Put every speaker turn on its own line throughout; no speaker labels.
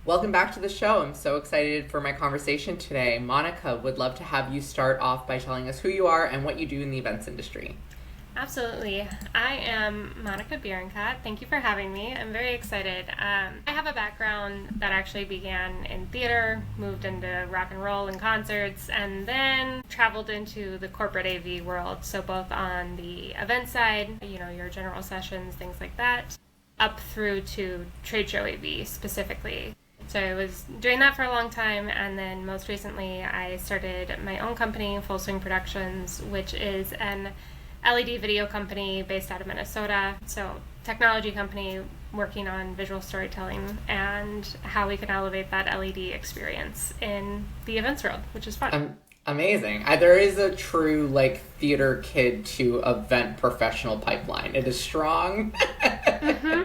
Welcome back to the show. I'm so excited for my conversation today. Monica, would love to have you start off by telling us who you are and what you do in the events industry.
Absolutely. I am Monica Birrenkott. Thank you for having me. I'm very excited. I have a background that actually began in theater, moved into rock and roll and concerts, and then traveled into the corporate AV world. So both on the event side, your general sessions, things like that, up through to trade show AV specifically. So I was doing that for a long time, and then most recently I started my own company, Full Swing Productions, which is an LED video company based out of Minnesota. So technology company working on visual storytelling and how we can elevate that LED experience in the events world, which is fun.
Amazing. There is a true theater kid to event professional pipeline. It is strong.
Mm-hmm.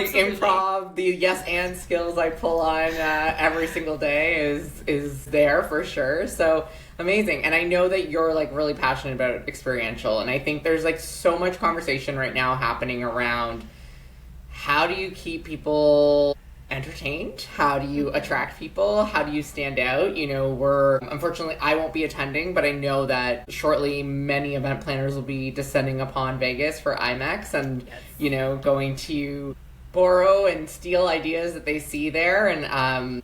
The improv, the yes and skills I pull on every single day is there for sure. So amazing. And I know that you're really passionate about experiential, and I think there's so much conversation right now happening around how do you keep people entertained? How do you attract people? How do you stand out? Unfortunately, I won't be attending, but I know that shortly many event planners will be descending upon Vegas for IMEX and,
yes.
Going to borrow and steal ideas that they see there. And,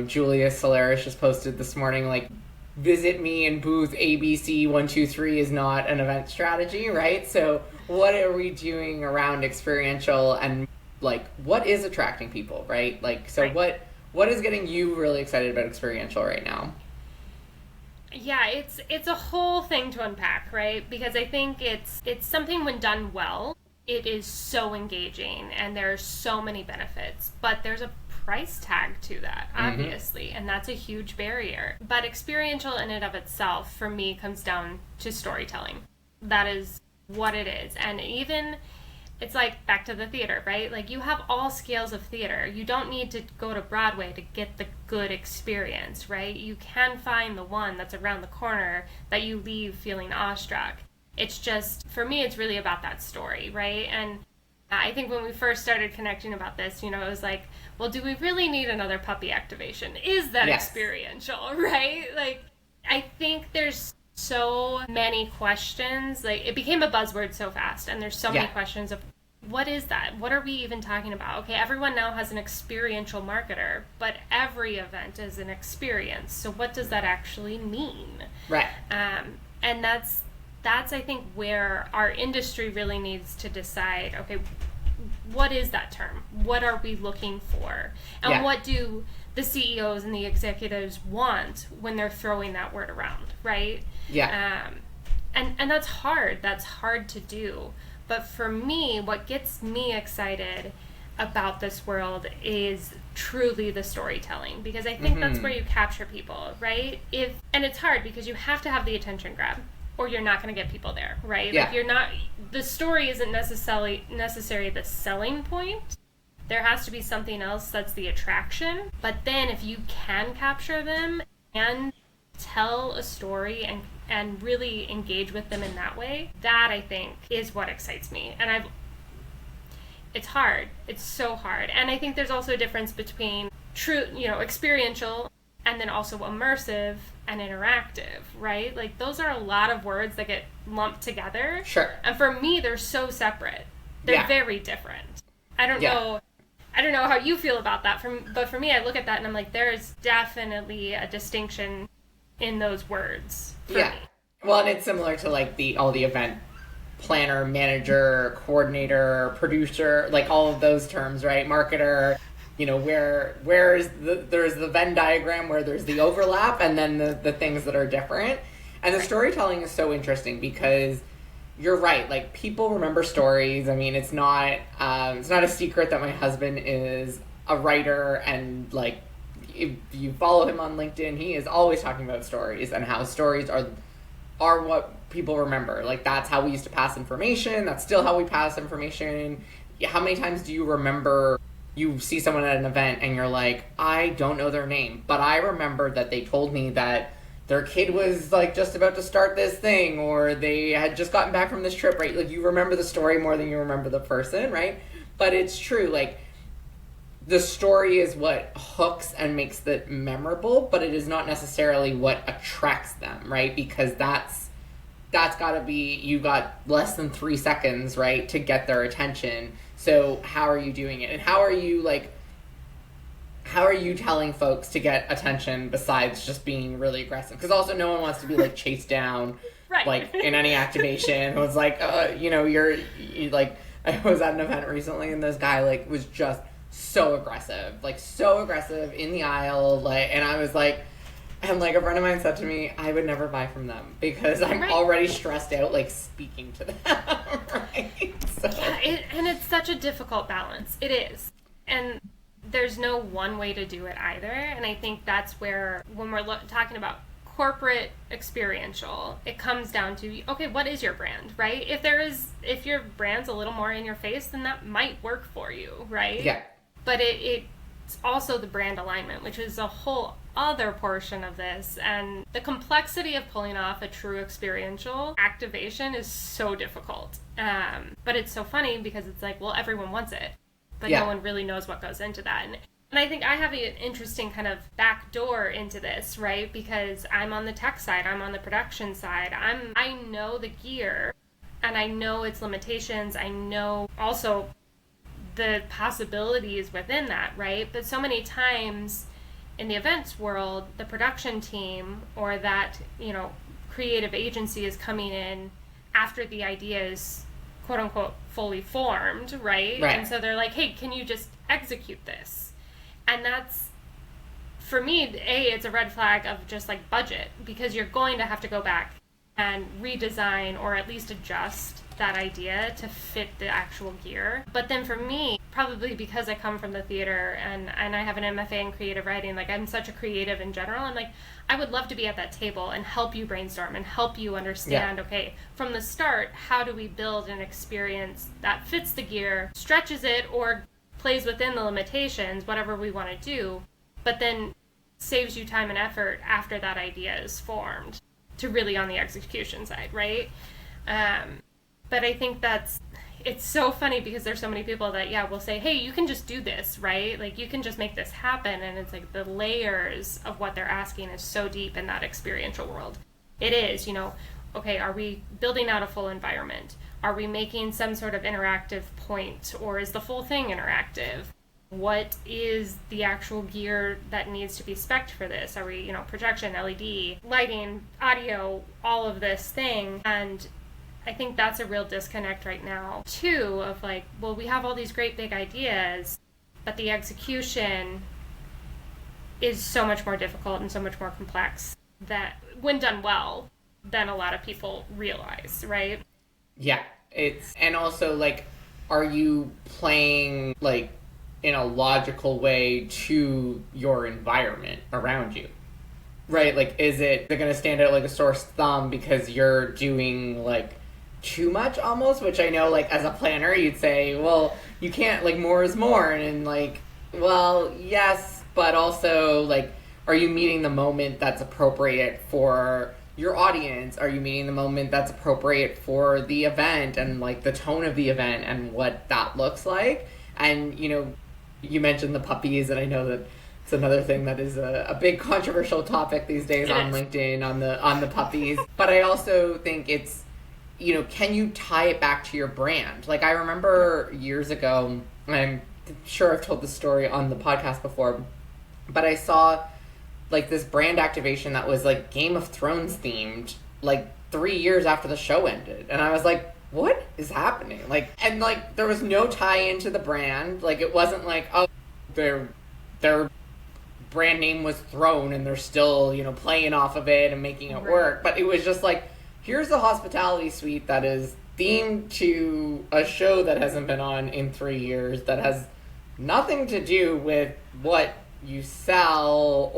Julia Solaris just posted this morning, visit me in booth ABC 123 is not an event strategy, right? So what are we doing around experiential and what is attracting people, right?
Right.
What is getting you really excited about experiential right now?
Yeah, it's a whole thing to unpack, right? Because I think it's something when done well, it is so engaging and there are so many benefits, but there's a price tag to that, obviously, and that's a huge barrier. But experiential in and of itself, for me, comes down to storytelling. That is what it is. And even it's back to the theater, right? You have all scales of theater. You don't need to go to Broadway to get the good experience, right? You can find the one that's around the corner that you leave feeling awestruck. It's just, for me, it's really about that story, right? And I think when we first started connecting about this, it was well, do we really need another puppy activation? Is that experiential, right? I think there's so many questions. It became a buzzword so fast, and there's so many questions of what is that? What are we even talking about? Okay, everyone now has an experiential marketer, but every event is an experience. So what does that actually mean?
Right.
And that's I think where our industry really needs to decide, okay, what is that term? What are we looking for? And what do the CEOs and the executives want when they're throwing that word around, right?
Yeah.
And that's hard. That's hard to do. But for me, what gets me excited about this world is truly the storytelling, because I think that's where you capture people, right? And it's hard because you have to have the attention grab, or you're not going to get people there, right?
Yeah.
The story isn't necessarily the selling point. There has to be something else that's the attraction. But then if you can capture them and tell a story and really engage with them in that way, that I think is what excites me. And it's hard. It's so hard. And I think there's also a difference between true, experiential and then also immersive and interactive, right? Those are a lot of words that get lumped together.
Sure.
And for me, they're so separate. They're very different. I don't know how you feel about that, but for me, I look at that and I'm there's definitely a distinction in those words for me.
Well, and it's similar to all the event planner, manager, coordinator, producer, all of those terms, right? Marketer, there's the Venn diagram where there's the overlap and then the things that are different. And the storytelling is so interesting because you're right. People remember stories. I mean, it's not a secret that my husband is a writer, and if you follow him on LinkedIn, he is always talking about stories and how stories are what people remember. That's how we used to pass information. That's still how we pass information. How many times do you remember you see someone at an event and you're I don't know their name, but I remember that they told me that their kid was just about to start this thing, or they had just gotten back from this trip, right? You remember the story more than you remember the person, right? But it's true, the story is what hooks and makes it memorable, but it is not necessarily what attracts them, right? Because that's got to be, you got less than 3 seconds, right, to get their attention. So how are you doing it? And how are you telling folks to get attention besides just being really aggressive? Because also no one wants to be like chased down,
right,
like in any activation. It was like, you're like, I was at an event recently and this guy like was just so aggressive in the aisle, like, and I was like, and like a friend of mine said to me, I would never buy from them because I'm already stressed out, like speaking to them, right? So.
Yeah, and it's such a difficult balance. It is, and there's no one way to do it either. And I think that's where, when we're talking about corporate experiential, it comes down to, okay, what is your brand, right? If your brand's a little more in your face, then that might work for you, right?
Yeah.
But it's also the brand alignment, which is a whole other portion of this, and the complexity of pulling off a true experiential activation is so difficult. But it's so funny because it's like, well, everyone wants it, but no one really knows what goes into that. And I think I have an interesting kind of back door into this, right? Because I'm on the tech side, I'm on the production side. I know the gear, and I know its limitations. I know also the possibilities within that, right? But so many times in the events world, the production team or that, creative agency is coming in after the idea is quote unquote fully formed, right? And so they're like, hey, can you just execute this? And that's, for me, it's a red flag of just like budget, because you're going to have to go back and redesign or at least adjust that idea to fit the actual gear. But then for me, probably because I come from the theater and I have an MFA in creative writing, like I'm such a creative in general, I'm like, I would love to be at that table and help you brainstorm and help you understand, okay, from the start, how do we build an experience that fits the gear, stretches it, or plays within the limitations, whatever we want to do, but then saves you time and effort after that idea is formed to really on the execution side, right? But I think it's so funny because there's so many people that, will say, hey, you can just do this, right? Like, you can just make this happen. And it's like the layers of what they're asking is so deep in that experiential world. It is, okay, are we building out a full environment? Are we making some sort of interactive point, or is the full thing interactive? What is the actual gear that needs to be spec'd for this? Are we, projection, LED, lighting, audio, all of this thing? And I think that's a real disconnect right now, too, of like, well, we have all these great big ideas, but the execution is so much more difficult and so much more complex that, when done well, than a lot of people realize, right?
Yeah, and also, like, are you playing, like, in a logical way to your environment around you? Right? Like, they're going to stand out like a sore thumb because you're doing, like, too much almost, which I know, like, as a planner, you'd say, well, you can't, like, more is more, and like, well, yes, but also, like, are you meeting the moment that's appropriate for your audience? Are you meeting the moment that's appropriate for the event and, like, the tone of the event and what that looks like? And, you mentioned the puppies, and I know that it's another thing that is a big controversial topic these days on LinkedIn, on the puppies. But I also think it's, can you tie it back to your brand? Like, I remember years ago, and I'm sure I've told this story on the podcast before, but I saw, like, this brand activation that was, like, Game of Thrones themed, like, 3 years after the show ended. And I was like, what is happening? Like, and, like, there was no tie into the brand. Like, it wasn't like, oh, their brand name was thrown and they're still, playing off of it and making it work. But it was just like, here's the hospitality suite that is themed to a show that hasn't been on in 3 years, that has nothing to do with what you sell,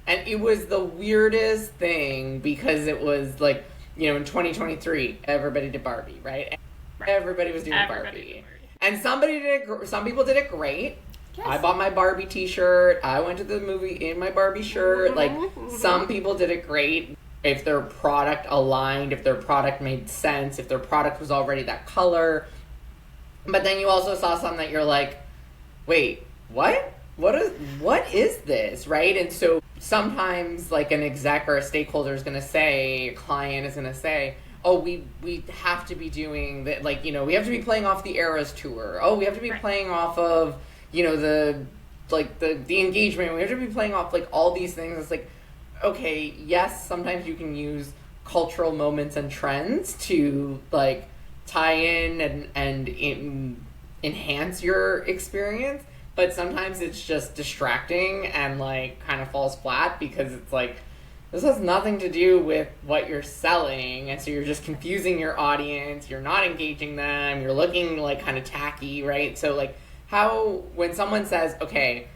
and it was the weirdest thing because it was like, in 2023, everybody did Barbie, right? Everybody was doing Barbie. And some people did it great. Yes. I bought my Barbie t-shirt. I went to the movie in my Barbie shirt. Like, some people did it great. If their product aligned, if their product made sense, if their product was already that color. But then you also saw some that you're like, wait, what is this, right? And so sometimes like an exec or a stakeholder is going to say, a client is going to say, oh, we have to be doing that, like, we have to be playing off the Eras tour. Oh, we have to be playing off of, the like the engagement. We have to be playing off like all these things. It's like, okay, yes, sometimes you can use cultural moments and trends to like tie in and enhance your experience, but sometimes it's just distracting and like kind of falls flat because it's like this has nothing to do with what you're selling, and so you're just confusing your audience, you're not engaging them, you're looking like kind of tacky, right? So like how when someone says, okay,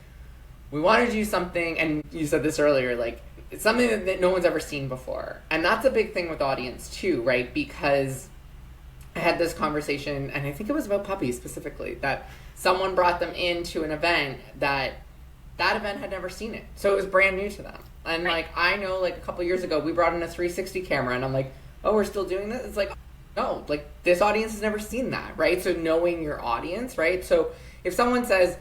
we want to do something, and you said this earlier, like it's something that no one's ever seen before. And that's a big thing with audience too, right? Because I had this conversation, and I think it was about puppies specifically, that someone brought them into an event that event had never seen it. So it was brand new to them. And like, I know like a couple years ago, we brought in a 360 camera, and I'm like, oh, we're still doing this? It's like, no, like this audience has never seen that, right? So knowing your audience, right? So if someone says,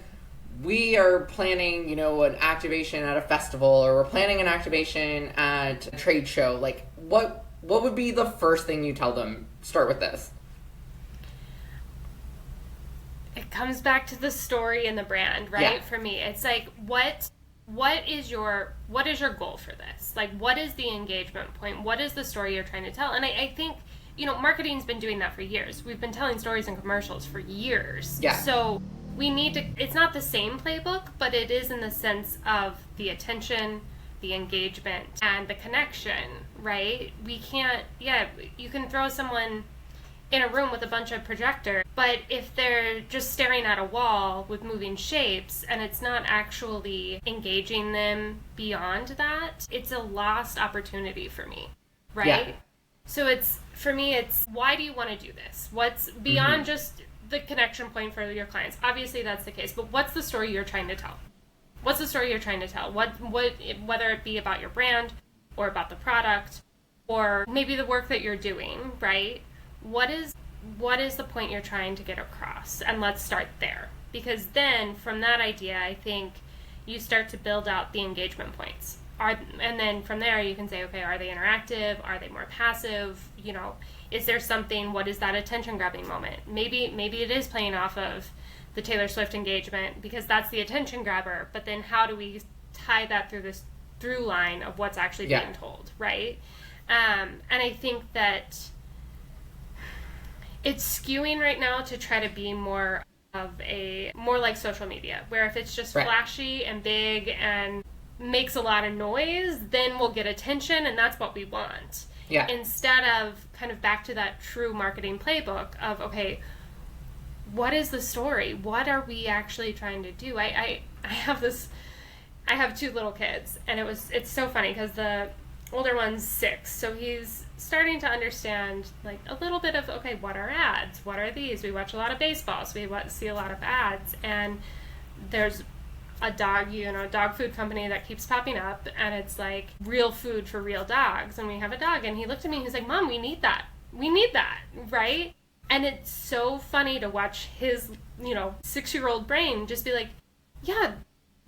we are planning, an activation at a festival, or we're planning an activation at a trade show, like what would be the first thing you tell them? Start with this.
It comes back to the story and the brand, right? Yeah. For me, it's like, what is your goal for this? Like, what is the engagement point? What is the story you're trying to tell? And I think, marketing's been doing that for years. We've been telling stories in commercials for years. Yeah. So we need to, it's not the same playbook, but it is in the sense of the attention, the engagement, and the connection, right? We can't, you can throw someone in a room with a bunch of projectors, but if they're just staring at a wall with moving shapes and it's not actually engaging them beyond that, it's a lost opportunity for me, right? Yeah. So for me, it's why do you want to do this? What's beyond just the connection point for your clients? Obviously that's the case, but what's the story you're trying to tell? What's the story you're trying to tell? What whether it be about your brand or about the product or maybe the work that you're doing, right? What is the point you're trying to get across? And let's start there. Because then from that idea, I think you start to build out the engagement points. And then from there you can say, okay, are they interactive? Are they more passive? Is there something, what is that attention grabbing moment? Maybe it is playing off of the Taylor Swift engagement because that's the attention grabber, but then how do we tie that through this through line of what's actually being told, right? And I think that it's skewing right now to try to be more like social media, where if it's just flashy and big and makes a lot of noise, then we'll get attention, and that's what we want. Yeah. Instead of kind of back to that true marketing playbook of, okay, what is the story? What are we actually trying to do? I have two little kids, and it's so funny because the older one's 6, so he's starting to understand like a little bit of, okay, what are ads? What are these? We watch a lot of baseball, so we see a lot of ads, and there's a dog, dog food company that keeps popping up, and it's like real food for real dogs, and we have a dog, and he looked at me and he's like, Mom, we need that, right? And it's so funny to watch his 6-year-old brain just be like, yeah,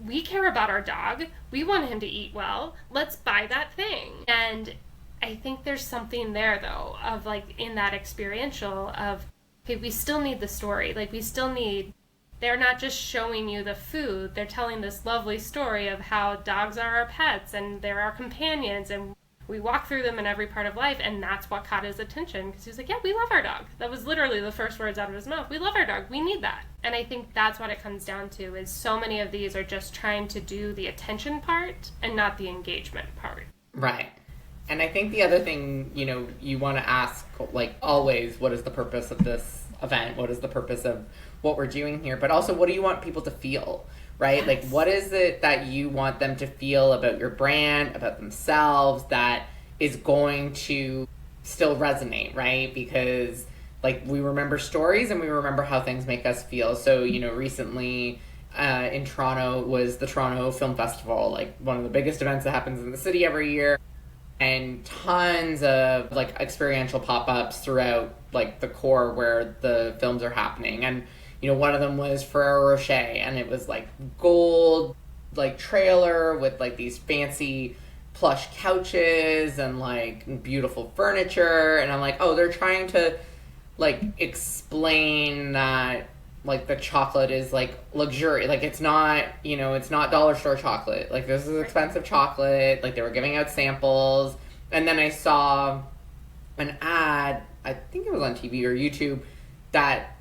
we care about our dog, we want him to eat well, let's buy that thing. And I think there's something there though of like in that experiential of, okay, we still need the story, like we still need, they're not just showing you the food, they're telling this lovely story of how dogs are our pets and they're our companions and we walk through them in every part of life, and that's what caught his attention because he was like, yeah, we love our dog. That was literally the first words out of his mouth. We love our dog. We need that. And I think that's what it comes down to is so many of these are just trying to do the attention part and not the engagement part.
Right. And I think the other thing, you want to ask, like always, what is the purpose of this event? What is the purpose of what we're doing here? But also, what do you want people to feel? Right? Yes. Like, what is it that you want them to feel about your brand, about themselves, that is going to still resonate, right? Because, like, we remember stories and we remember how things make us feel. So, recently in Toronto was the Toronto Film Festival, like, one of the biggest events that happens in the city every year. And tons of, like, experiential pop-ups throughout, like, the core where the films are happening. And one of them was Ferrero Rocher, and it was like gold, like trailer with like these fancy plush couches and like beautiful furniture. And I'm like, oh, they're trying to like explain that like the chocolate is like luxury, like it's not, it's not dollar store chocolate, like this is expensive chocolate. Like they were giving out samples. And then I saw an ad, I think it was on TV or YouTube, that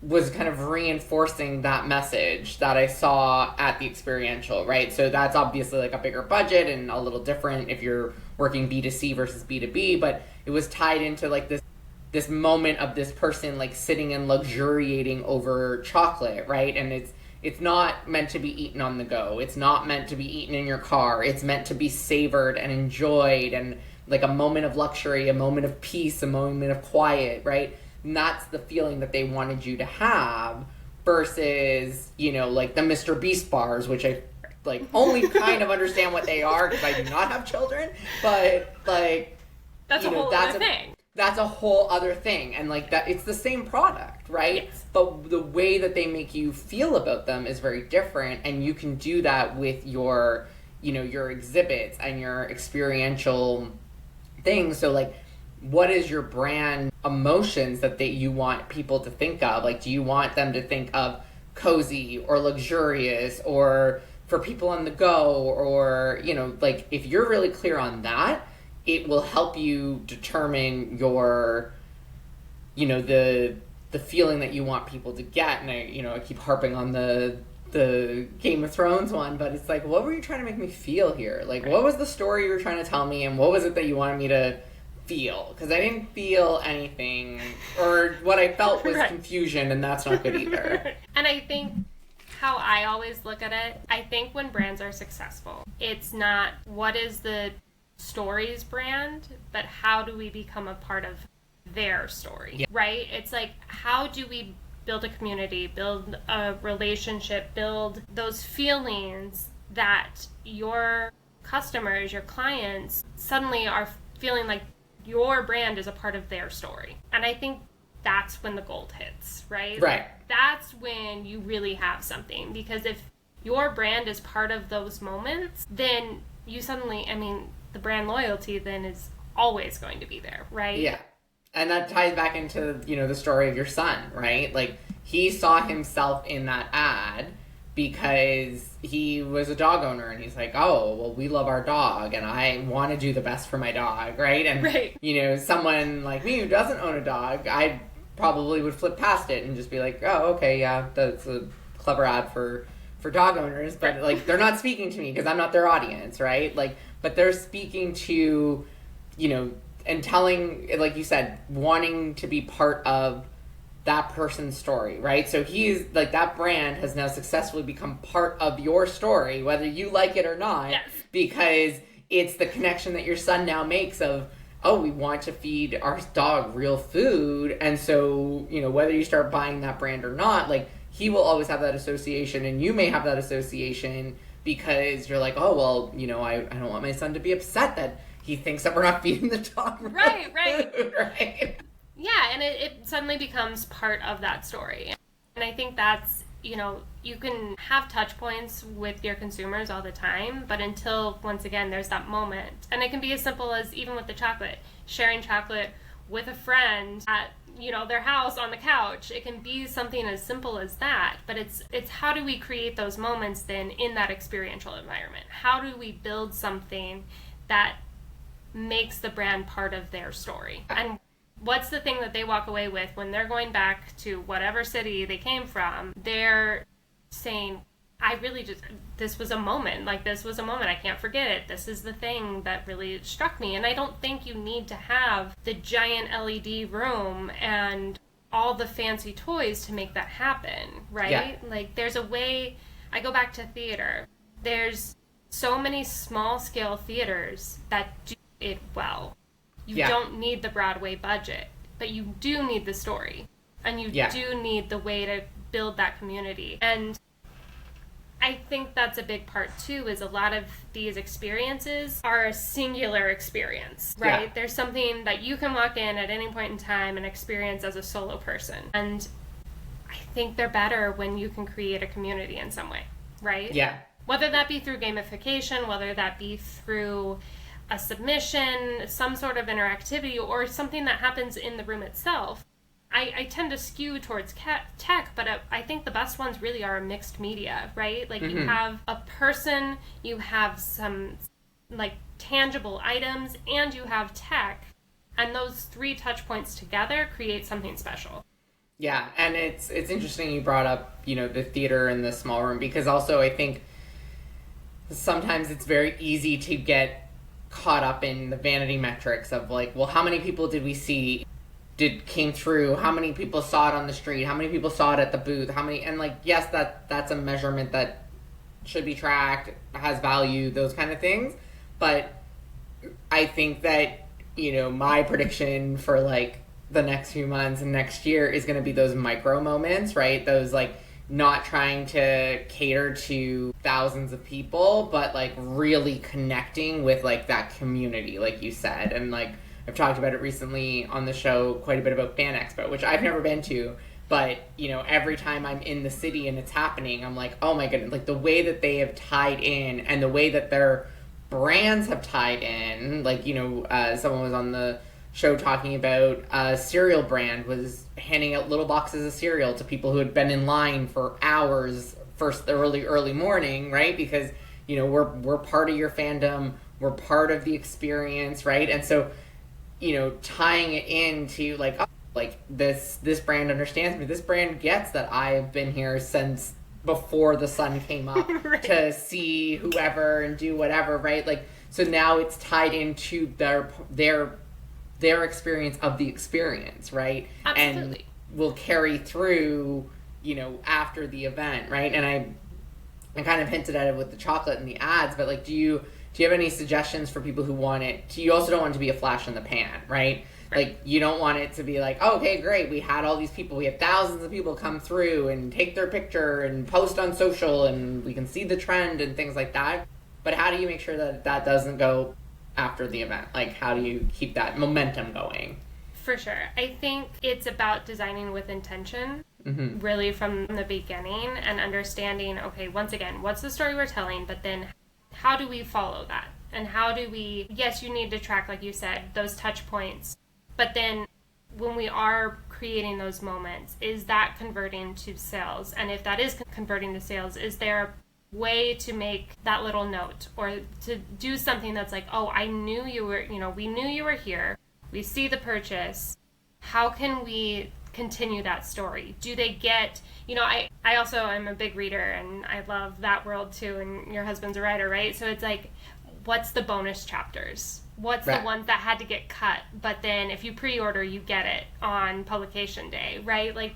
was kind of reinforcing that message that I saw at the Experiential, right? So that's obviously like a bigger budget and a little different if you're working B2C versus B2B, but it was tied into like this moment of this person like sitting and luxuriating over chocolate, right? And it's not meant to be eaten on the go. It's not meant to be eaten in your car. It's meant to be savored and enjoyed, and like a moment of luxury, a moment of peace, a moment of quiet, right? And that's the feeling that they wanted you to have versus, like the Mr. Beast bars, which I like only kind of understand what they are because I do not have children, but like
that's a whole other thing.
That's a whole other thing. And like that, it's the same product, right?
Yes.
But the way that they make you feel about them is very different. And you can do that with your, your exhibits and your experiential things. So like, what is your brand emotions that you want people to think of? Like, do you want them to think of cozy or luxurious or for people on the go? Or, like if you're really clear on that, it will help you determine your, the feeling that you want people to get. And I keep harping on the Game of Thrones one, but it's like, what were you trying to make me feel here? Like, what was the story you were trying to tell me, and what was it that you wanted me to feel? Because I didn't feel anything, or what I felt was confusion, and that's not good either.
And I think how I always look at it, I think when brands are successful, it's not what is the story's brand, but how do we become a part of their story, right? It's like, how do we build a community, build a relationship, build those feelings that your customers, your clients suddenly are feeling like your brand is a part of their story. And I think that's when the gold hits, right?
Right.
That's when you really have something, because if your brand is part of those moments, then you suddenly, the brand loyalty then is always going to be there, right?
Yeah. And that ties back into, the story of your son, right? Like, he saw himself in that ad because he was a dog owner, and he's like, oh, well, we love our dog, and I want to do the best for my dog, right? And, someone like me who doesn't own a dog, I probably would flip past it and just be like, oh, okay, yeah, that's a clever ad for dog owners, but, like, they're not speaking to me because I'm not their audience, right? Like, but they're speaking to, and telling, like you said, wanting to be part of that person's story, right? So he's like, that brand has now successfully become part of your story, whether you like it or not, because it's the connection that your son now makes of, oh, we want to feed our dog real food. And so, whether you start buying that brand or not, like, he will always have that association, and you may have that association because you're like, oh, well, I don't want my son to be upset that he thinks that we're not feeding the dog
right
food, right?
Yeah, and it suddenly becomes part of that story. And I think that's, you can have touch points with your consumers all the time, but until, once again, there's that moment. And it can be as simple as, even with the chocolate, sharing chocolate with a friend at, their house on the couch. It can be something as simple as that, but it's how do we create those moments then in that experiential environment? How do we build something that makes the brand part of their story? And what's the thing that they walk away with when they're going back to whatever city they came from? They're saying, this was a moment. Like, this was a moment. I can't forget it. This is the thing that really struck me. And I don't think you need to have the giant LED room and all the fancy toys to make that happen, right?
Yeah.
Like, there's a way. I go back to theater. There's so many small-scale theaters that do it well. You don't need the Broadway budget, but you do need the story. And you do need the way to build that community. And I think that's a big part too, is a lot of these experiences are a singular experience, right?
Yeah.
There's something that you can walk in at any point in time and experience as a solo person. And I think they're better when you can create a community in some way, right?
Yeah.
Whether that be through gamification, whether that be through a submission, some sort of interactivity, or something that happens in the room itself. I tend to skew towards tech, but I think the best ones really are mixed media, right? Like, you have a person, you have some, like, tangible items, and you have tech, and those three touch points together create something special.
Yeah, and it's interesting you brought up, the theater and the small room, because also I think sometimes it's very easy to get caught up in the vanity metrics of like, well, how many people did we see came through, how many people saw it on the street, how many people saw it at the booth, and like, yes, that's a measurement that should be tracked, has value, those kind of things. But I think that, my prediction for like the next few months and next year is going to be those micro moments, right? Those like not trying to cater to thousands of people, but like really connecting with like that community, like you said. And like, I've talked about it recently on the show quite a bit about Fan Expo, which I've never been to, but every time I'm in the city and it's happening, I'm like, oh my goodness, like the way that they have tied in and the way that their brands have tied in, like, someone was on the show talking about a cereal brand was handing out little boxes of cereal to people who had been in line for hours first early morning, right? Because we're part of your fandom, we're part of the experience, right? And so tying it into like, oh, like this brand understands me, this brand gets that I've been here since before the sun came up right. to see whoever and do whatever, right? Like, so now it's tied into their experience of the experience, right?
Absolutely.
And will carry through, after the event, right? And I kind of hinted at it with the chocolate and the ads, but like, do you have any suggestions for people who want it? You also don't want it to be a flash in the pan, right? Like, you don't want it to be like, oh, okay, great, we had all these people, we had thousands of people come through and take their picture and post on social and we can see the trend and things like that. But how do you make sure that that doesn't go after the event? Like, how do you keep that momentum going?
For sure. I think it's about designing with intention, really from the beginning, and understanding, okay, once again, what's the story we're telling, but then how do we follow that? And how do we, yes, you need to track, like you said, those touch points, but then when we are creating those moments, is that converting to sales? And if that is converting to sales, is there a way to make that little note or to do something that's like, oh, I knew you were, we knew you were here. We see the purchase. How can we continue that story? Do they get, I also am a big reader and I love that world too, and your husband's a writer, right? So it's like, what's the bonus chapters? What's right. the ones that had to get cut, but then if you pre-order, you get it on publication day, right? Like,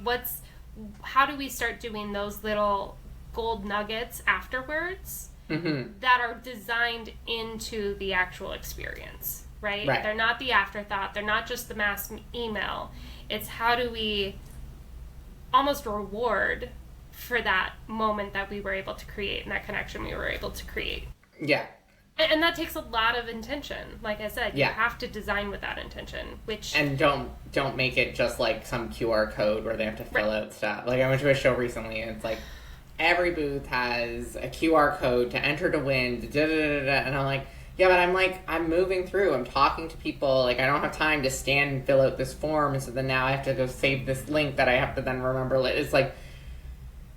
how do we start doing those little gold nuggets afterwards that are designed into the actual experience, right? They're not the afterthought. They're not just the mass email. It's how do we almost reward for that moment that we were able to create and that connection we were able to create.
Yeah.
And that takes a lot of intention. Like I said, you have to design with that intention,
And don't make it just like some QR code where they have to fill out stuff. Like, I went to a show recently and it's like, every booth has a QR code to enter to win, and I'm like, yeah, but I'm moving through, I'm talking to people, like, I don't have time to stand and fill out this form, and so then now I have to go save this link that I have to then remember. It's like,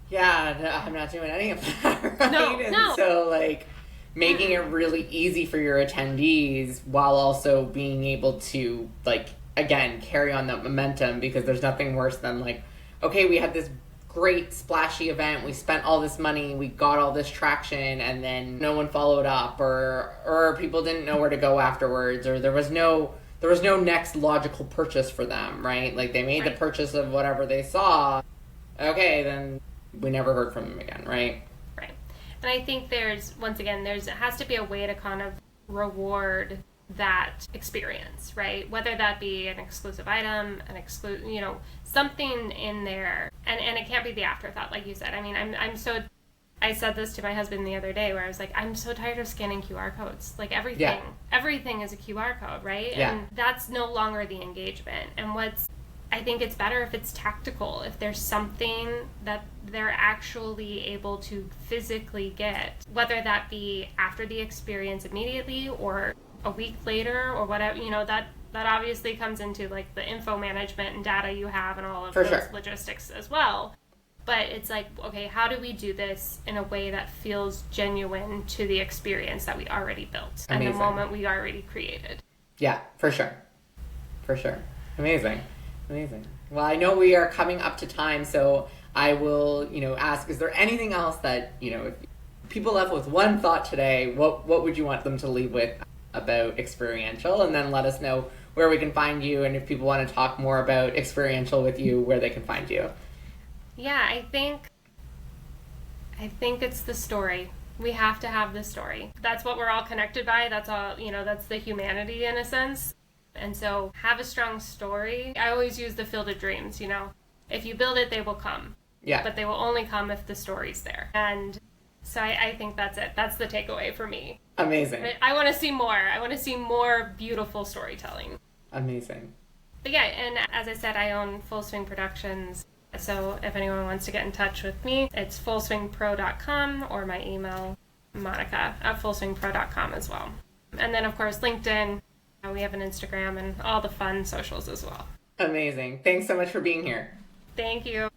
yeah, I'm not doing any of that, right? No. So, like, making it really easy for your attendees while also being able to, like, again, carry on that momentum, because there's nothing worse than, like, okay, we had this great splashy event, we spent all this money, we got all this traction, and then no one followed up, or people didn't know where to go afterwards, or there was no next logical purchase for them, right? Like, they made the purchase of whatever they saw, okay, then we never heard from them again, right?
Right. And I think it has to be a way to kind of reward that experience, right? Whether that be an exclusive item, something in there, and it can't be the afterthought, like you said. I mean, I said this to my husband the other day, where I was like, I'm so tired of scanning QR codes. Like, everything is a QR code, right? Yeah. And that's no longer the engagement. And I I think it's better if it's tactical, if there's something that they're actually able to physically get, whether that be after the experience immediately or a week later or whatever, that obviously comes into like the info management and data you have and all of those logistics as well. But it's like, okay, how do we do this in a way that feels genuine to the experience that we already built and the moment we already created?
Yeah, for sure. For sure. Amazing. Well, I know we are coming up to time, so I will, ask, is there anything else that, if people left with one thought today, what would you want them to leave with about Experiential? And then let us know where we can find you, and if people want to talk more about Experiential with you, where they can find you.
Yeah, I think it's the story. We have to have the story. That's what we're all connected by. That's all, that's the humanity in a sense. And so have a strong story. I always use the field of dreams, If you build it, they will come.
Yeah.
But they will only come if the story's there. And so I think that's it. That's the takeaway for me.
Amazing.
I want to see more. I want to see more beautiful storytelling.
Amazing.
But yeah, and as I said, I own Full Swing Productions. So if anyone wants to get in touch with me, it's fullswingpro.com or my email, monica@fullswingpro.com as well. And then, of course, LinkedIn. We have an Instagram and all the fun socials as well.
Amazing. Thanks so much for being here.
Thank you.